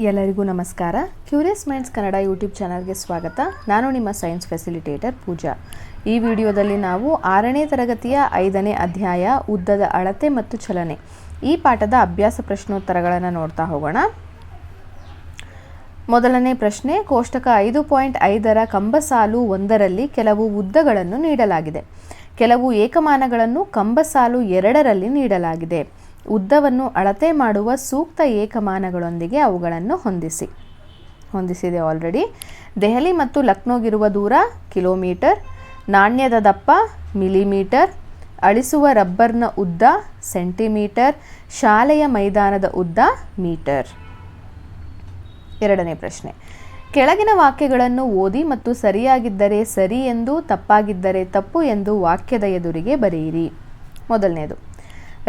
ಎಲ್ಲರಿಗೂ ನಮಸ್ಕಾರ. Curious minds Kannada YouTube ಚಾನಲ್ಗೆ ಸ್ವಾಗತ. ನಾನು ನಿಮ್ಮ ಸೈನ್ಸ್ ಫೆಸಿಲಿಟೇಟರ್ ಪೂಜಾ. ಈ ವಿಡಿಯೋದಲ್ಲಿ ನಾವು 6ನೇ ತರಗತಿಯ 5ನೇ ಅಧ್ಯಾಯ ಉದ್ದದ ಅಳತೆ ಮತ್ತು ಚಲನೆ ಈ ಪಾಠದ ಅಭ್ಯಾಸ ಪ್ರಶ್ನೋತ್ತರಗಳನ್ನು ನೋಡ್ತಾ ಹೋಗೋಣ. ಮೊದಲನೇ ಪ್ರಶ್ನೆ, ಕೋಷ್ಟಕ 5.5ರ ಕಂಬಸಾಲು 1ರಲ್ಲಿ ಕೆಲವು ಉದ್ದಗಳನ್ನು ನೀಡಲಾಗಿದೆ. ಕೆಲವು ಏಕಮಾನಗಳನ್ನು ಕಂಬಸಾಲು 2ರಲ್ಲಿ ನೀಡಲಾಗಿದೆ. ಉದ್ದವನ್ನು ಅಳತೆ ಮಾಡುವ ಸೂಕ್ತ ಏಕಮಾನಗಳೊಂದಿಗೆ ಅವುಗಳನ್ನು ಹೊಂದಿಸಿದೆ ಆಲ್ರೆಡಿ. ದೆಹಲಿ ಮತ್ತು ಲಕ್ನೋಗಿರುವ ದೂರ ಕಿಲೋಮೀಟರ್, ನಾಣ್ಯದ ದಪ್ಪ ಮಿಲಿಮೀಟರ್, ಅಳಿಸುವ ರಬ್ಬರ್ನ ಉದ್ದ ಸೆಂಟಿಮೀಟರ್, ಶಾಲೆಯ ಮೈದಾನದ ಉದ್ದ ಮೀಟರ್. ಎರಡನೇ ಪ್ರಶ್ನೆ, ಕೆಳಗಿನ ವಾಕ್ಯಗಳನ್ನು ಓದಿ ಮತ್ತು ಸರಿಯಾಗಿದ್ದರೆ ಸರಿ ಎಂದು, ತಪ್ಪಾಗಿದ್ದರೆ ತಪ್ಪು ಎಂದು ವಾಕ್ಯದ ಎದುರಿಗೆ ಬರೆಯಿರಿ. ಮೊದಲನೇದು,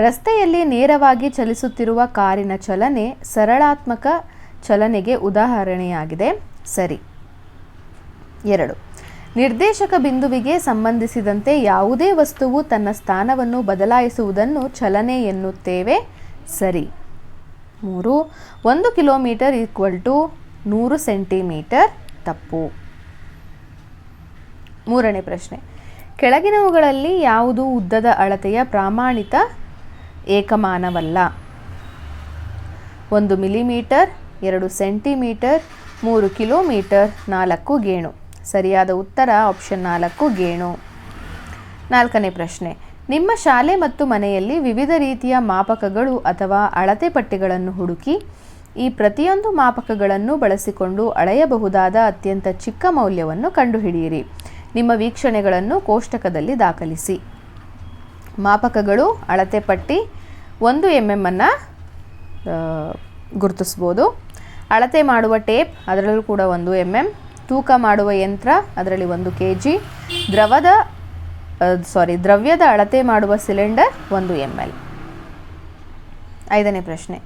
ರಸ್ತೆಯಲ್ಲಿ ನೇರವಾಗಿ ಚಲಿಸುತ್ತಿರುವ ಕಾರಿನ ಚಲನೆ ಸರಳಾತ್ಮಕ ಚಲನೆಗೆ ಉದಾಹರಣೆಯಾಗಿದೆ. ಸರಿ. 2, ನಿರ್ದೇಶಕ ಬಿಂದುವಿಗೆ ಸಂಬಂಧಿಸಿದಂತೆ ಯಾವುದೇ ವಸ್ತುವು ತನ್ನ ಸ್ಥಾನವನ್ನು ಬದಲಾಯಿಸುವುದನ್ನು ಚಲನೆ ಎನ್ನುತ್ತೇವೆ. ಸರಿ. 3, 1 ಕಿಲೋಮೀಟರ್ = 100 ಸೆಂಟಿಮೀಟರ್. ತಪ್ಪು. ಮೂರನೇ ಪ್ರಶ್ನೆ, ಕೆಳಗಿನವುಗಳಲ್ಲಿ ಯಾವುದು ಉದ್ದದ ಅಳತೆಯ ಪ್ರಾಮಾಣಿತ ಏಕಮಾನವಲ್ಲ? 1 ಮಿಲಿಮೀಟರ್, 2 ಸೆಂಟಿಮೀಟರ್, 3 ಕಿಲೋಮೀಟರ್, 4 ಗೇಣು. ಸರಿಯಾದ ಉತ್ತರ ಆಪ್ಷನ್ 4 ಗೇಣು. ನಾಲ್ಕನೇ ಪ್ರಶ್ನೆ, ನಿಮ್ಮ ಶಾಲೆ ಮತ್ತು ಮನೆಯಲ್ಲಿ ವಿವಿಧ ರೀತಿಯ ಮಾಪಕಗಳು ಅಥವಾ ಅಳತೆ ಪಟ್ಟಿಗಳನ್ನು ಹುಡುಕಿ ಈ ಪ್ರತಿಯೊಂದು ಮಾಪಕಗಳನ್ನು ಬಳಸಿಕೊಂಡು ಅಳೆಯಬಹುದಾದ ಅತ್ಯಂತ ಚಿಕ್ಕ ಮೌಲ್ಯವನ್ನು ಕಂಡುಹಿಡಿಯಿರಿ. ನಿಮ್ಮ ವೀಕ್ಷಣೆಗಳನ್ನು ಕೋಷ್ಟಕದಲ್ಲಿ ದಾಖಲಿಸಿ. ಮಾಪಕಗಳು: ಅಳತೆ ಪಟ್ಟಿ 1 mm ಅನ್ನು ಗುರುತಿಸ್ಬೋದು. ಅಳತೆ ಮಾಡುವ ಟೇಪ್, ಅದರಲ್ಲೂ ಕೂಡ 1 mm. ತೂಕ ಮಾಡುವ ಯಂತ್ರ, ಅದರಲ್ಲಿ 1 kg. ದ್ರವ್ಯದ ಅಳತೆ ಮಾಡುವ ಸಿಲಿಂಡರ್ 1 ml. ಐದನೇ ಪ್ರಶ್ನೆ,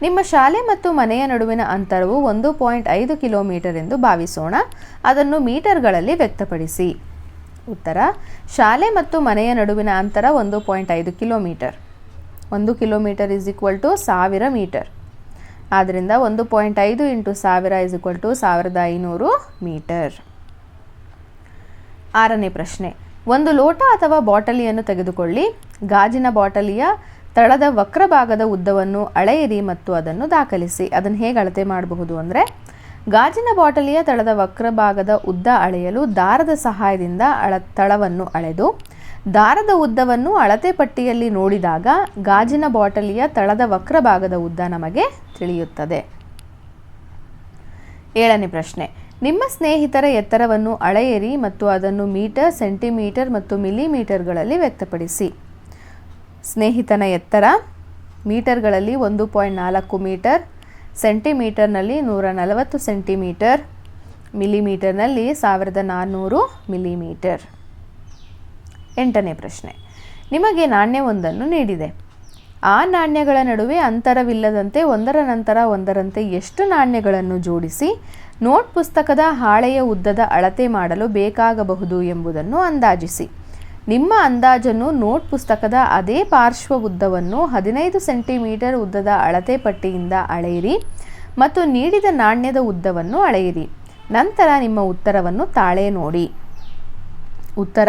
ನಿಮ್ಮ ಶಾಲೆ ಮತ್ತು ಮನೆಯ ನಡುವಿನ ಅಂತರವು 1.5 ಕಿಲೋಮೀಟರ್ ಎಂದು ಭಾವಿಸೋಣ. ಅದನ್ನು ಮೀಟರ್ಗಳಲ್ಲಿ ವ್ಯಕ್ತಪಡಿಸಿ. ಉತ್ತರ: ಶಾಲೆ ಮತ್ತು ಮನೆಯ ನಡುವಿನ ಅಂತರ 1.5 ಕಿಲೋಮೀಟರ್. 1 kilometre = 1000 metre. ಆದ್ದರಿಂದ 1.5 × 1000 = 1500 ಮೀಟರ್. ಆರನೇ ಪ್ರಶ್ನೆ, ಒಂದು ಲೋಟ ಅಥವಾ ಬಾಟಲಿಯನ್ನು ತೆಗೆದುಕೊಳ್ಳಿ. ಗಾಜಿನ ಬಾಟಲಿಯ ತಳದ ವಕ್ರ ಭಾಗದ ಉದ್ದವನ್ನು ಅಳೆಯಿರಿ ಮತ್ತು ಅದನ್ನು ದಾಖಲಿಸಿ. ಅದನ್ನು ಹೇಗೆ ಅಳತೆ ಮಾಡಬಹುದು ಅಂದರೆ, ಗಾಜಿನ ಬಾಟಲಿಯ ತಳದ ವಕ್ರ ಭಾಗದ ಉದ್ದ ಅಳೆಯಲು ದಾರದ ಸಹಾಯದಿಂದ ತಳವನ್ನು ಅಳೆದು ದಾರದ ಉದ್ದವನ್ನು ಅಳತೆ ಪಟ್ಟಿಯಲ್ಲಿ ನೋಡಿದಾಗ ಗಾಜಿನ ಬಾಟಲಿಯ ತಳದ ವಕ್ರ ಭಾಗದ ಉದ್ದ ನಮಗೆ ತಿಳಿಯುತ್ತದೆ. ಏಳನೇ ಪ್ರಶ್ನೆ, ನಿಮ್ಮ ಸ್ನೇಹಿತರ ಎತ್ತರವನ್ನು ಅಳೆಯಿರಿ ಮತ್ತು ಅದನ್ನು ಮೀಟರ್, ಸೆಂಟಿಮೀಟರ್ ಮತ್ತು ಮಿಲಿಮೀಟರ್ಗಳಲ್ಲಿ ವ್ಯಕ್ತಪಡಿಸಿ. ಸ್ನೇಹಿತನ ಎತ್ತರ ಮೀಟರ್ಗಳಲ್ಲಿ 1.4 ಮೀಟರ್, ಸೆಂಟಿಮೀಟರ್ನಲ್ಲಿ 140 ಸೆಂಟಿಮೀಟರ್, ಮಿಲಿಮೀಟರ್ನಲ್ಲಿ 1400 ಮಿಲಿಮೀಟರ್. ಎಂಟನೇ ಪ್ರಶ್ನೆ, ನಿಮಗೆ ನಾಣ್ಯವೊಂದನ್ನು ನೀಡಿದೆ. ಆ ನಾಣ್ಯಗಳ ನಡುವೆ ಅಂತರವಿಲ್ಲದಂತೆ ಒಂದರ ನಂತರ ಒಂದರಂತೆ ಎಷ್ಟು ನಾಣ್ಯಗಳನ್ನು ಜೋಡಿಸಿ ನೋಟ್ ಪುಸ್ತಕದ ಹಾಳೆಯ ಉದ್ದದ ಅಳತೆ ಮಾಡಲು ಬೇಕಾಗಬಹುದು ಎಂಬುದನ್ನು ಅಂದಾಜಿಸಿ. ನಿಮ್ಮ ಅಂದಾಜನ್ನು ನೋಟ್ ಪುಸ್ತಕದ ಅದೇ ಪಾರ್ಶ್ವ ಉದ್ದವನ್ನು 15 ಸೆಂಟಿಮೀಟರ್ ಉದ್ದದ ಅಳತೆ ಪಟ್ಟಿಯಿಂದ ಅಳೆಯಿರಿ ಮತ್ತು ನೀಡಿದ ನಾಣ್ಯದ ಉದ್ದವನ್ನು ಅಳೆಯಿರಿ. ನಂತರ ನಿಮ್ಮ ಉತ್ತರವನ್ನು ತಾಳೆ ನೋಡಿ. ಉತ್ತರ: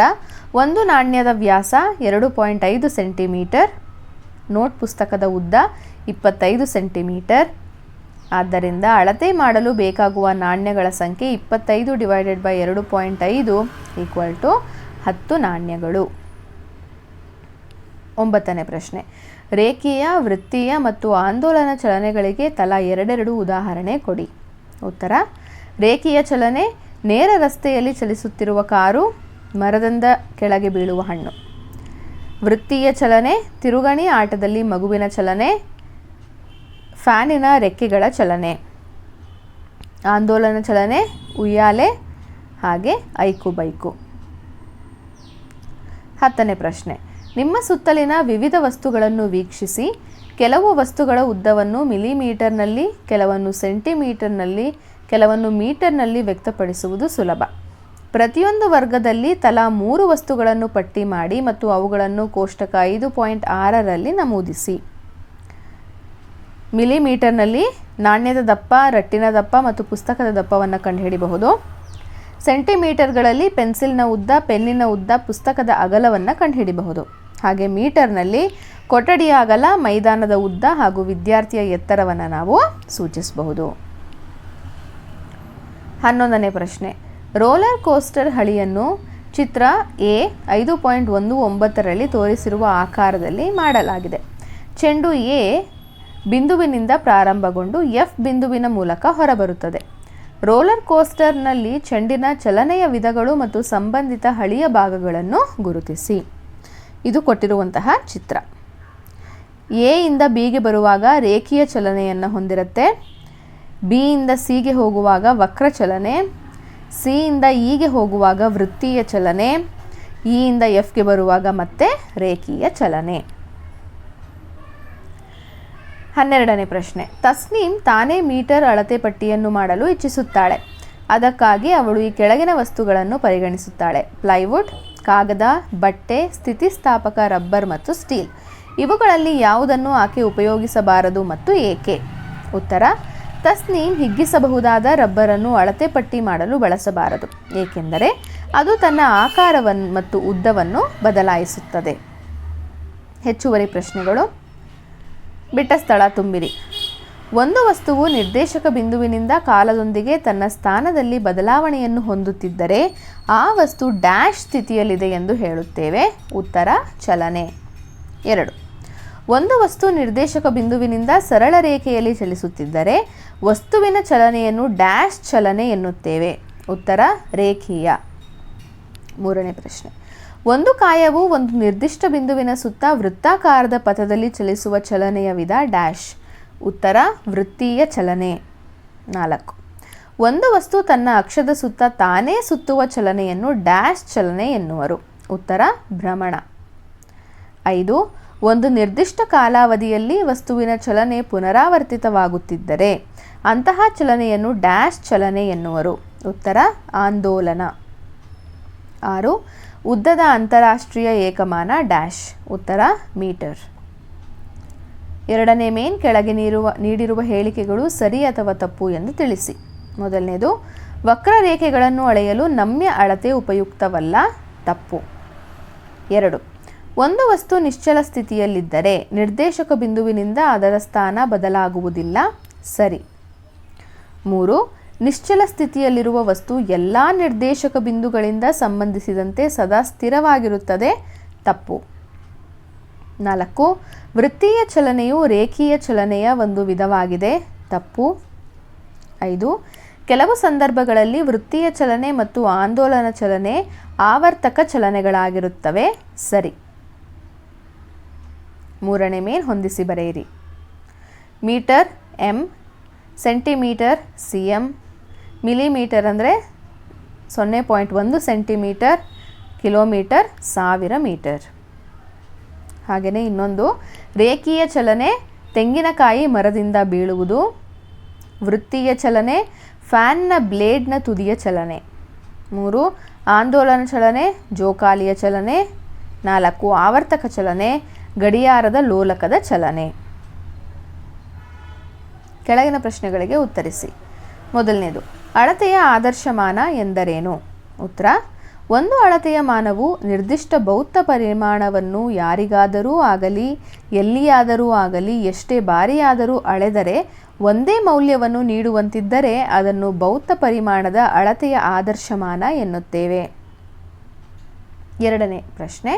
ಒಂದು ನಾಣ್ಯದ ವ್ಯಾಸ 2.5 ಸೆಂಟಿಮೀಟರ್, ನೋಟ್ ಪುಸ್ತಕದ ಉದ್ದ 25 ಸೆಂಟಿಮೀಟರ್. ಆದ್ದರಿಂದ ಅಳತೆ ಮಾಡಲು ಬೇಕಾಗುವ ನಾಣ್ಯಗಳ ಸಂಖ್ಯೆ 25 / 2.5 = 10 ನಾಣ್ಯಗಳು. ಒಂಬತ್ತನೇ ಪ್ರಶ್ನೆ, ರೇಖೀಯ, ವೃತ್ತೀಯ ಮತ್ತು ಆಂದೋಲನ ಚಲನೆಗಳಿಗೆ ತಲಾ 2 ಉದಾಹರಣೆ ಕೊಡಿ. ಉತ್ತರ: ರೇಖೀಯ ಚಲನೆ: ನೇರ ರಸ್ತೆಯಲ್ಲಿ ಚಲಿಸುತ್ತಿರುವ ಕಾರು, ಮರದಿಂದ ಕೆಳಗೆ ಬೀಳುವ ಹಣ್ಣು. ವೃತ್ತೀಯ ಚಲನೆ: ತಿರುಗಣಿ ಆಟದಲ್ಲಿ ಮಗುವಿನ ಚಲನೆ, ಫ್ಯಾನಿನ ರೆಕ್ಕೆಗಳ ಚಲನೆ. ಆಂದೋಲನ ಚಲನೆ: ಉಯ್ಯಾಲೆ ಹಾಗೆ ಐಕು ಬೈಕು. 10ನೇ ಪ್ರಶ್ನೆ, ನಿಮ್ಮ ಸುತ್ತಲಿನ ವಿವಿಧ ವಸ್ತುಗಳನ್ನು ವೀಕ್ಷಿಸಿ. ಕೆಲವು ವಸ್ತುಗಳ ಉದ್ದವನ್ನು ಮಿಲಿಮೀಟರ್ನಲ್ಲಿ, ಕೆಲವನ್ನು ಸೆಂಟಿಮೀಟರ್ನಲ್ಲಿ, ಕೆಲವನ್ನು ಮೀಟರ್ನಲ್ಲಿ ವ್ಯಕ್ತಪಡಿಸುವುದು ಸುಲಭ. ಪ್ರತಿಯೊಂದು ವರ್ಗದಲ್ಲಿ ತಲಾ 3 ವಸ್ತುಗಳನ್ನು ಪಟ್ಟಿ ಮಾಡಿ ಮತ್ತು ಅವುಗಳನ್ನು ಕೋಷ್ಟಕ 5.6ರಲ್ಲಿ ನಮೂದಿಸಿ. ಮಿಲಿಮೀಟರ್ನಲ್ಲಿ ನಾಣ್ಯದ ದಪ್ಪ, ರಟ್ಟಿನ ದಪ್ಪ ಮತ್ತು ಪುಸ್ತಕದ ದಪ್ಪವನ್ನು ಕಂಡುಹಿಡಿಯಬಹುದು. ಸೆಂಟಿಮೀಟರ್ಗಳಲ್ಲಿ ಪೆನ್ಸಿಲ್ನ ಉದ್ದ, ಪೆನ್ನಿನ ಉದ್ದ, ಪುಸ್ತಕದ ಅಗಲವನ್ನು ಕಂಡುಹಿಡಿಯಬಹುದು. ಹಾಗೆ ಮೀಟರ್ನಲ್ಲಿ ಕೊಠಡಿಯ ಅಗಲ, ಮೈದಾನದ ಉದ್ದ ಹಾಗೂ ವಿದ್ಯಾರ್ಥಿಯ ಎತ್ತರವನ್ನು ನಾವು ಸೂಚಿಸಬಹುದು. 11ನೇ ಪ್ರಶ್ನೆ. ರೋಲರ್ ಕೋಸ್ಟರ್ ಹಳಿಯನ್ನು ಚಿತ್ರ ಎ 5.19ರಲ್ಲಿ ತೋರಿಸಿರುವ ಆಕಾರದಲ್ಲಿ ಮಾಡಲಾಗಿದೆ. ಚೆಂಡು ಎ ಬಿಂದುವಿನಿಂದ ಪ್ರಾರಂಭಗೊಂಡು ಎಫ್ ಬಿಂದುವಿನ ಮೂಲಕ ಹೊರಬರುತ್ತದೆ. ರೋಲರ್ ಕೋಸ್ಟರ್ನಲ್ಲಿ ಚೆಂಡಿನ ಚಲನೆಯ ವಿಧಗಳು ಮತ್ತು ಸಂಬಂಧಿತ ಹಳಿಯ ಭಾಗಗಳನ್ನು ಗುರುತಿಸಿ. ಇದು ಕೊಟ್ಟಿರುವಂತಹ ಚಿತ್ರ. ಎ ಇಂದ ಬಿಗೆ ಬರುವಾಗ ರೇಖೀಯ ಚಲನೆಯನ್ನು ಹೊಂದಿರುತ್ತೆ. ಬಿ ಇಂದ ಸಿಗೆ ಹೋಗುವಾಗ ವಕ್ರ ಚಲನೆ, ಸಿ ಇಂದ ಇಗೆ ಹೋಗುವಾಗ ವೃತ್ತೀಯ ಚಲನೆ, ಇ ಇಂದ ಎಫ್ಗೆ ಬರುವಾಗ ಮತ್ತೆ ರೇಖೀಯ ಚಲನೆ. 12ನೇ ಪ್ರಶ್ನೆ. ತಸ್ನೀಮ್ ತಾನೇ ಮೀಟರ್ ಅಳತೆ ಪಟ್ಟಿಯನ್ನು ಮಾಡಲು ಇಚ್ಛಿಸುತ್ತಾಳೆ. ಅದಕ್ಕಾಗಿ ಅವಳು ಈ ಕೆಳಗಿನ ವಸ್ತುಗಳನ್ನು ಪರಿಗಣಿಸುತ್ತಾಳೆ: ಪ್ಲೈವುಡ್, ಕಾಗದ, ಬಟ್ಟೆ, ಸ್ಥಿತಿಸ್ಥಾಪಕ ರಬ್ಬರ್ ಮತ್ತು ಸ್ಟೀಲ್. ಇವುಗಳಲ್ಲಿ ಯಾವುದನ್ನು ಆಕೆ ಉಪಯೋಗಿಸಬಾರದು ಮತ್ತು ಏಕೆ? ಉತ್ತರ: ತಸ್ನೀಮ್ ಹಿಗ್ಗಿಸಬಹುದಾದ ರಬ್ಬರನ್ನು ಅಳತೆ ಪಟ್ಟಿ ಮಾಡಲು ಬಳಸಬಾರದು, ಏಕೆಂದರೆ ಅದು ತನ್ನ ಆಕಾರವನ್ನು ಮತ್ತು ಉದ್ದವನ್ನು ಬದಲಾಯಿಸುತ್ತದೆ. ಹೆಚ್ಚುವರಿ ಪ್ರಶ್ನೆಗಳು. ಬಿಟ್ಟ ಸ್ಥಳ ತುಂಬಿರಿ. ಒಂದು ವಸ್ತುವು ನಿರ್ದೇಶಕ ಬಿಂದುವಿನಿಂದ ಕಾಲದೊಂದಿಗೆ ತನ್ನ ಸ್ಥಾನದಲ್ಲಿ ಬದಲಾವಣೆಯನ್ನು ಹೊಂದುತ್ತಿದ್ದರೆ ಆ ವಸ್ತು ಡ್ಯಾಶ್ ಸ್ಥಿತಿಯಲ್ಲಿದೆ ಎಂದು ಹೇಳುತ್ತೇವೆ. ಉತ್ತರ: ಚಲನೆ. 2. ಒಂದು ವಸ್ತು ನಿರ್ದೇಶಕ ಬಿಂದುವಿನಿಂದ ಸರಳ ರೇಖೆಯಲ್ಲಿ ಚಲಿಸುತ್ತಿದ್ದರೆ ವಸ್ತುವಿನ ಚಲನೆಯನ್ನು ಡ್ಯಾಶ್ ಚಲನೆ ಎನ್ನುತ್ತೇವೆ. ಉತ್ತರ: ರೇಖೀಯ. 3ನೇ ಪ್ರಶ್ನೆ. ಒಂದು ಕಾಯವು ಒಂದು ನಿರ್ದಿಷ್ಟ ಬಿಂದುವಿನ ಸುತ್ತ ವೃತ್ತಾಕಾರದ ಪಥದಲ್ಲಿ ಚಲಿಸುವ ಚಲನೆಯ ವಿಧ ಡ್ಯಾಶ್. ಉತ್ತರ: ವೃತ್ತೀಯ ಚಲನೆ. 4. ಒಂದು ವಸ್ತು ತನ್ನ ಅಕ್ಷದ ಸುತ್ತ ತಾನೇ ಸುತ್ತುವ ಚಲನೆಯನ್ನು ಡ್ಯಾಶ್ ಚಲನೆ ಎನ್ನುವರು. ಉತ್ತರ: ಭ್ರಮಣ. 5. ಒಂದು ನಿರ್ದಿಷ್ಟ ಕಾಲಾವಧಿಯಲ್ಲಿ ವಸ್ತುವಿನ ಚಲನೆ ಪುನರಾವರ್ತಿತವಾಗುತ್ತಿದ್ದರೆ ಅಂತಹ ಚಲನೆಯನ್ನು ಡ್ಯಾಶ್ ಚಲನೆ ಎನ್ನುವರು. ಉತ್ತರ: ಆಂದೋಲನ. 6. ಉದ್ದದ ಅಂತಾರಾಷ್ಟ್ರೀಯ ಏಕಮಾನ ಡ್ಯಾಶ್. ಉತ್ತರ: ಮೀಟರ್. 2ನೇ ಮೇನ್. ಕೆಳಗೆ ನೀಡಿರುವ ಹೇಳಿಕೆಗಳು ಸರಿ ಅಥವಾ ತಪ್ಪು ಎಂದು ತಿಳಿಸಿ. ಮೊದಲನೇದು, ವಕ್ರರೇಖೆಗಳನ್ನು ಅಳೆಯಲು ನಮ್ಯ ಅಳತೆ ಉಪಯುಕ್ತವಲ್ಲ. ತಪ್ಪು. 2. ಒಂದು ವಸ್ತು ನಿಶ್ಚಲ ಸ್ಥಿತಿಯಲ್ಲಿದ್ದರೆ ನಿರ್ದೇಶಕ ಬಿಂದುವಿನಿಂದ ಅದರ ಸ್ಥಾನ ಬದಲಾಗುವುದಿಲ್ಲ. ಸರಿ. 3. ನಿಶ್ಚಲ ಸ್ಥಿತಿಯಲ್ಲಿರುವ ವಸ್ತು ಎಲ್ಲ ನಿರ್ದೇಶಕ ಬಿಂದುಗಳಿಂದ ಸಂಬಂಧಿಸಿದಂತೆ ಸದಾ ಸ್ಥಿರವಾಗಿರುತ್ತದೆ. ತಪ್ಪು. 4. ವೃತ್ತೀಯ ಚಲನೆಯು ರೇಖೀಯ ಚಲನೆಯ ಒಂದು ವಿಧವಾಗಿದೆ. ತಪ್ಪು. 5. ಕೆಲವು ಸಂದರ್ಭಗಳಲ್ಲಿ ವೃತ್ತೀಯ ಚಲನೆ ಮತ್ತು ಆಂದೋಲನ ಚಲನೆ ಆವರ್ತಕ ಚಲನೆಗಳಾಗಿರುತ್ತವೆ. ಸರಿ. 3ನೇ ಮೇನ್. ಹೊಂದಿಸಿ ಬರೆಯಿರಿ. Metre m, centimetre cm, millimetre ಅಂದರೆ 0.1 ಸೆಂಟಿಮೀಟರ್, ಕಿಲೋಮೀಟರ್ 1000 ಮೀಟರ್. ಹಾಗೆಯೇ ಇನ್ನೊಂದು, ರೇಖೀಯ ಚಲನೆ ತೆಂಗಿನಕಾಯಿ ಮರದಿಂದ ಬೀಳುವುದು. ವೃತ್ತೀಯ ಚಲನೆ ಫ್ಯಾನ್ನ ಬ್ಲೇಡ್ನ ತುದಿಯ ಚಲನೆ. 3. ಆಂದೋಲನ ಚಲನೆ ಜೋಕಾಲಿಯ ಚಲನೆ. 4. ಆವರ್ತಕ ಚಲನೆ ಗಡಿಯಾರದ ಲೋಲಕದ ಚಲನೆ. ಕೆಳಗಿನ ಪ್ರಶ್ನೆಗಳಿಗೆ ಉತ್ತರಿಸಿ. ಮೊದಲನೇದು, ಅಳತೆಯ ಆದರ್ಶಮಾನ ಎಂದರೇನು? ಉತ್ತರ: ಒಂದು ಅಳತೆಯ ಮಾನವು ನಿರ್ದಿಷ್ಟ ಭೌತ ಪರಿಮಾಣವನ್ನು ಯಾರಿಗಾದರೂ ಆಗಲಿ ಎಲ್ಲಿಯಾದರೂ ಆಗಲಿ ಎಷ್ಟೇ ಬಾರಿಯಾದರೂ ಅಳೆದರೆ ಒಂದೇ ಮೌಲ್ಯವನ್ನು ನೀಡುವಂತಿದ್ದರೆ ಅದನ್ನು ಭೌತ ಪರಿಮಾಣದ ಅಳತೆಯ ಆದರ್ಶಮಾನ ಎನ್ನುತ್ತೇವೆ. 2ನೇ ಪ್ರಶ್ನೆ.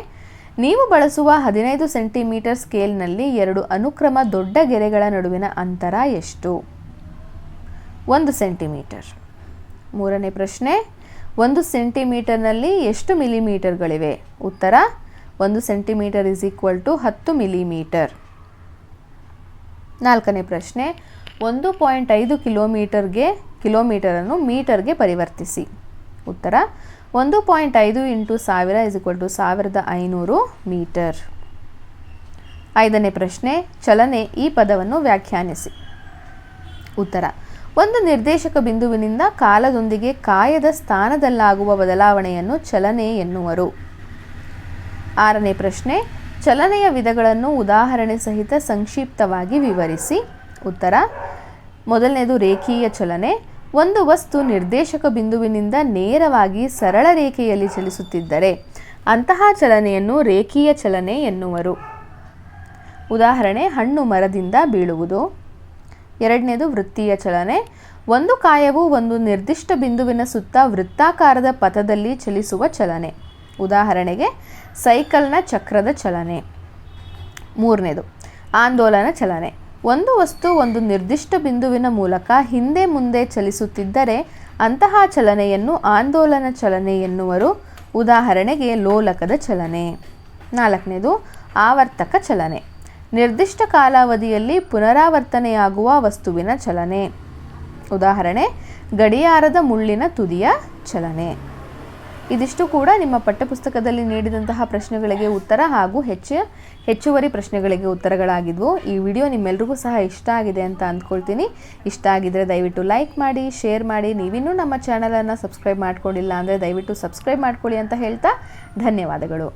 ನೀವು ಬಳಸುವ 15 ಸೆಂಟಿಮೀಟರ್ ಸ್ಕೇಲ್ನಲ್ಲಿ 2 ಅನುಕ್ರಮ ದೊಡ್ಡ ಗೆರೆಗಳ ನಡುವಿನ ಅಂತರ ಎಷ್ಟು? 1 ಸೆಂಟಿಮೀಟರ್. 3ನೇ ಪ್ರಶ್ನೆ. 1 ಸೆಂಟಿಮೀಟರ್ನಲ್ಲಿ ಎಷ್ಟು ಮಿಲಿಮೀಟರ್ಗಳಿವೆ? ಉತ್ತರ: 1 ಸೆಂಟಿಮೀಟರ್ = 10 ಮಿಲಿಮೀಟರ್. 4ನೇ ಪ್ರಶ್ನೆ. 1.5 ಕಿಲೋಮೀಟರನ್ನು ಮೀಟರ್ಗೆ ಪರಿವರ್ತಿಸಿ. ಉತ್ತರ: 1.5 × 1000 = 1500 ಮೀಟರ್. 5ನೇ ಪ್ರಶ್ನೆ. ಚಲನೆ ಈ ಪದವನ್ನು ವ್ಯಾಖ್ಯಾನಿಸಿ. ಉತ್ತರ: ಒಂದು ನಿರ್ದೇಶಕ ಬಿಂದುವಿನಿಂದ ಕಾಲದೊಂದಿಗೆ ಕಾಯದ ಸ್ಥಾನದಲ್ಲಾಗುವ ಬದಲಾವಣೆಯನ್ನು ಚಲನೆ ಎನ್ನುವರು. 6ನೇ ಪ್ರಶ್ನೆ. ಚಲನೆಯ ವಿಧಗಳನ್ನು ಉದಾಹರಣೆ ಸಹಿತ ಸಂಕ್ಷಿಪ್ತವಾಗಿ ವಿವರಿಸಿ. ಉತ್ತರ ಮೊದಲನೇದು ರೇಖೀಯ ಚಲನೆ. ಒಂದು ವಸ್ತು ನಿರ್ದೇಶಕ ಬಿಂದುವಿನಿಂದ ನೇರವಾಗಿ ಸರಳ ರೇಖೆಯಲ್ಲಿ ಚಲಿಸುತ್ತಿದ್ದರೆ ಅಂತಹ ಚಲನೆಯನ್ನು ರೇಖೀಯ ಚಲನೆ ಎನ್ನುವರು. ಉದಾಹರಣೆ ಹಣ್ಣು ಮರದಿಂದ ಬೀಳುವುದು. ಎರಡನೇದು ವೃತ್ತೀಯ ಚಲನೆ. ಒಂದು ಕಾಯವು ಒಂದು ನಿರ್ದಿಷ್ಟ ಬಿಂದುವಿನ ಸುತ್ತ ವೃತ್ತಾಕಾರದ ಪಥದಲ್ಲಿ ಚಲಿಸುವ ಚಲನೆ. ಉದಾಹರಣೆಗೆ ಸೈಕಲ್ನ ಚಕ್ರದ ಚಲನೆ. ಮೂರನೇದು ಆಂದೋಲನ ಚಲನೆ. ಒಂದು ವಸ್ತು ಒಂದು ನಿರ್ದಿಷ್ಟ ಬಿಂದುವಿನ ಮೂಲಕ ಹಿಂದೆ ಮುಂದೆ ಚಲಿಸುತ್ತಿದ್ದರೆ ಅಂತಹ ಚಲನೆಯನ್ನು ಆಂದೋಲನ ಚಲನೆ ಎನ್ನುವರು. ಉದಾಹರಣೆಗೆ ಲೋಲಕದ ಚಲನೆ. ನಾಲ್ಕನೇದು ಆವರ್ತಕ ಚಲನೆ. ನಿರ್ದಿಷ್ಟ ಕಾಲಾವಧಿಯಲ್ಲಿ ಪುನರಾವರ್ತನೆಯಾಗುವ ವಸ್ತುವಿನ ಚಲನೆ. ಉದಾಹರಣೆ ಗಡಿಯಾರದ ಮುಳ್ಳಿನ ತುದಿಯ ಚಲನೆ. ಇದಿಷ್ಟು ಕೂಡ ನಿಮ್ಮ ಪಠ್ಯಪುಸ್ತಕದಲ್ಲಿ ನೀಡಿದಂತಹ ಪ್ರಶ್ನೆಗಳಿಗೆ ಉತ್ತರ ಹಾಗೂ ಹೆಚ್ಚುವರಿ ಪ್ರಶ್ನೆಗಳಿಗೆ ಉತ್ತರಗಳಾಗಿದ್ವು. ಈ ವಿಡಿಯೋ ನಿಮ್ಮೆಲ್ರಿಗೂ ಸಹ ಇಷ್ಟ ಆಗಿದೆ ಅಂತ ಅಂದ್ಕೊಳ್ತೀನಿ. ಇಷ್ಟ ಆಗಿದ್ರೆ ದಯವಿಟ್ಟು ಲೈಕ್ ಮಾಡಿ, ಶೇರ್ ಮಾಡಿ. ನೀವಿನ್ನೂ ನಮ್ಮ ಚಾನಲನ್ನು ಸಬ್ಸ್ಕ್ರೈಬ್ ಮಾಡ್ಕೊಂಡಿಲ್ಲ ಅಂದರೆ ದಯವಿಟ್ಟು ಸಬ್ಸ್ಕ್ರೈಬ್ ಮಾಡ್ಕೊಳ್ಳಿ ಅಂತ ಹೇಳ್ತಾ ಧನ್ಯವಾದಗಳು.